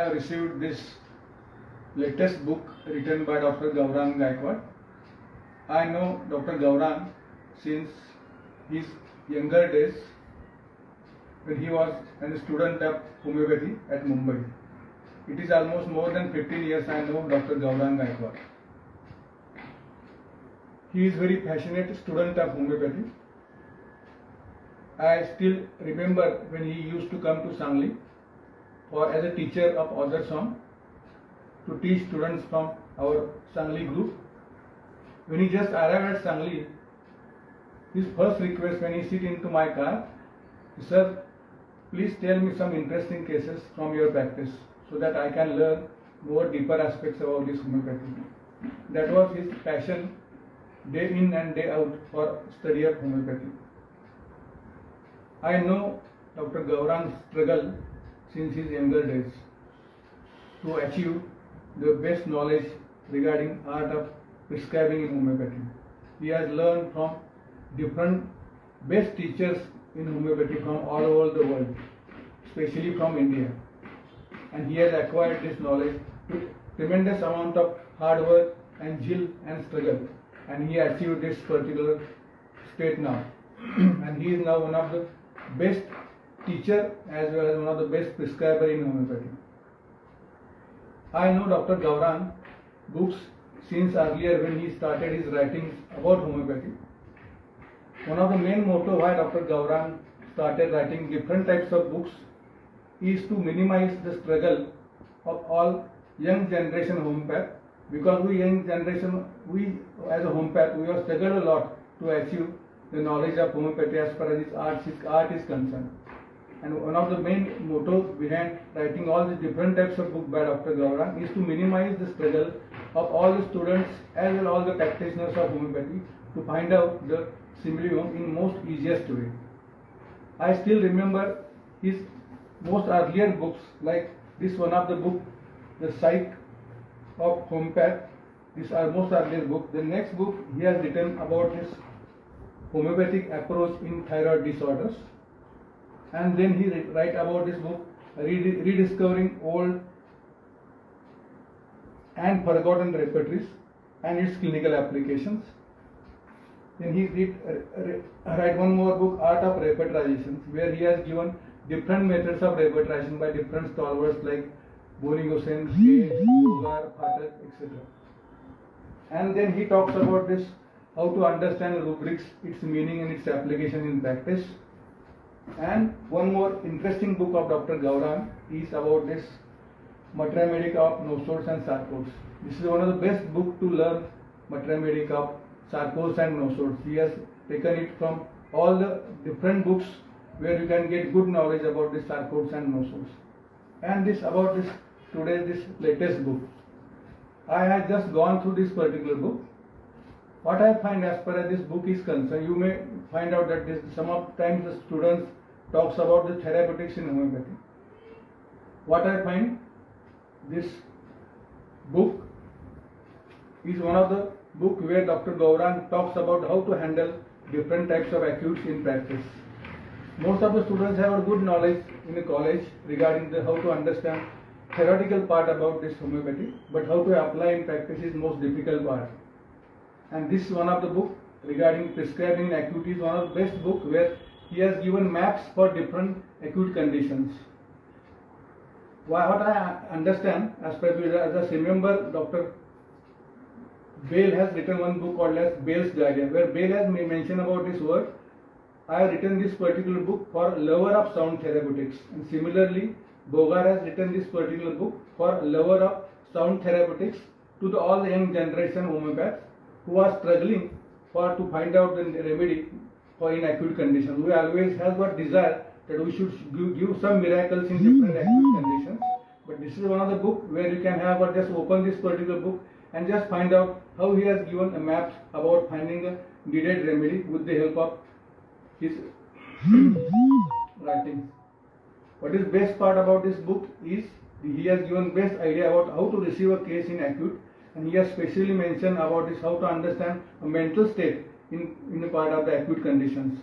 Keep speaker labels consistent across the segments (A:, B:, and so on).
A: have received this latest book written by Dr Gaurang Gaikwad. I know Dr Gaurang since his younger days when he was a student of homeopathy at Mumbai. It is almost more than 15 years I know Dr Gaurang Gaikwad. He is very passionate student of homeopathy. I still remember when he used to come to Sangli or as a teacher of other song to teach students from our Sangli group. When he just arrived at Sangli, his first request when he sit into my car, sir, please tell me some interesting cases from your practice so that I can learn more deeper aspects about this homeopathy. That was his passion, day in and day out, for study of homeopathy. I know Dr. Gaurang's struggle since his younger days to achieve the best knowledge regarding art of prescribing in homeopathy. He has learned from different best teachers in homeopathy from all over the world, especially from India. And he has acquired this knowledge with tremendous amount of hard work and zeal and struggle. And he achieved this particular state now. And he is now one of the best teacher as well as one of the best prescriber in homeopathy. I know Dr. Gaurang books since earlier when he started his writings about homeopathy. One of the main motto why Dr. Gaurang started writing different types of books is to minimize the struggle of all young generation homeopath, because we young generation, we as a homeopath, we have struggled a lot to achieve the knowledge of homeopathy as far as its art is concerned. And one of the main mottos behind writing all the different types of books by Dr. Gaurang is to minimize the struggle of all the students as well as all the practitioners of homeopathy to find out the similarium in most easiest way. I still remember his most earlier books, like this one of the book, The Psych of Homeopath. This are most earlier book. The next book he has written about this homeopathic approach in thyroid disorders. And then he write about this book, rediscovering old and forgotten repertories and its clinical applications. Then he write one more book, Art of Repertorization, where he has given different methods of repertorization by different stalwarts like Bonigosen, Gaur, Patil, etc. And then he talks about this, how to understand rubrics, its meaning and its application in practice. And one more interesting book of Dr. Gaurang is about this Materia Medica of nosodes and sarcos. This is one of the best books to learn Materia Medica of sarcos and nosodes. He has taken it from all the different books where you can get good knowledge about the sarcos and nosodes. And this about this today's latest book. I have just gone through this particular book. What I find as far as this book is concerned, you may find out that sometimes the students talks about the therapeutics in homeopathy. What I find, this book is one of the book where Dr. Gaurang talks about how to handle different types of acutes in practice. Most of the students have a good knowledge in the college regarding how to understand theoretical part about this homeopathy, but how to apply in practice is most difficult part. And this is one of the book regarding prescribing in acute is one of the best book where he has given maps for different acute conditions. What I understand, as I remember, Dr. Bale has written one book called as Bale's Guardian, where Bale has mentioned about this word. I have written this particular book for lover of sound therapeutics, and similarly Bogar has written this particular book for lover of sound therapeutics to all the young generation homeopaths who are struggling to find out the remedy for in acute conditions. We always have got desire that we should give some miracles in different acute conditions. But this is one of the book where you can have or just open this particular book and just find out how he has given a map about finding a needed remedy with the help of his writing. What is best part about this book is he has given best idea about how to receive a case in acute, and he has specially mentioned about this how to understand a mental state in a part of the acute conditions,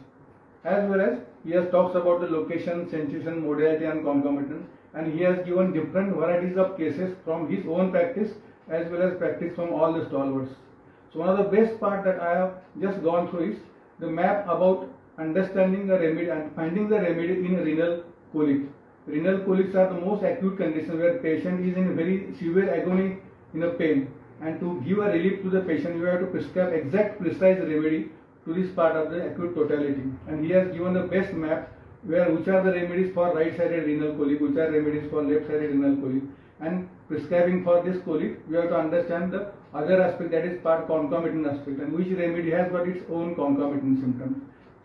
A: as well as he has talks about the location, sensation, modality and concomitant and he has given different varieties of cases from his own practice as well as practice from all the stalwarts. So one of the best part that I have just gone through is the map about understanding the remedy and finding the remedy in renal colic. Renal colics are the most acute condition where patient is in very severe agony in a pain, and to give a relief to the patient you have to prescribe exact precise remedy to this part of the acute totality. And he has given the best map where which are the remedies for right sided renal colic, which are remedies for left sided renal colic, and prescribing for this colic we have to understand the other aspect, that is part concomitant aspect, and which remedy has got its own concomitant symptoms.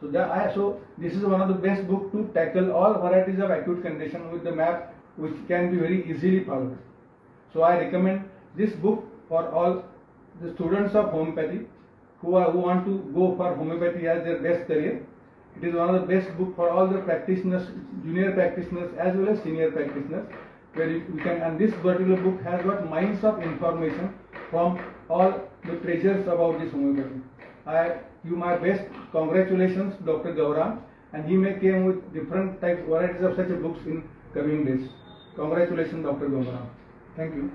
A: So this is one of the best book to tackle all varieties of acute condition with the map which can be very easily followed. So I recommend this book for all the students of homeopathy who want to go for homeopathy as their best career. It is one of the best book for all the practitioners, junior practitioners as well as senior practitioners, where you can, and this particular book has got mines of information from all the treasures about this homeopathy. I give my best congratulations to Dr. Gaurang, and he may came with different types varieties of such books in coming days. Congratulations, Dr. Gaurang. Thank you.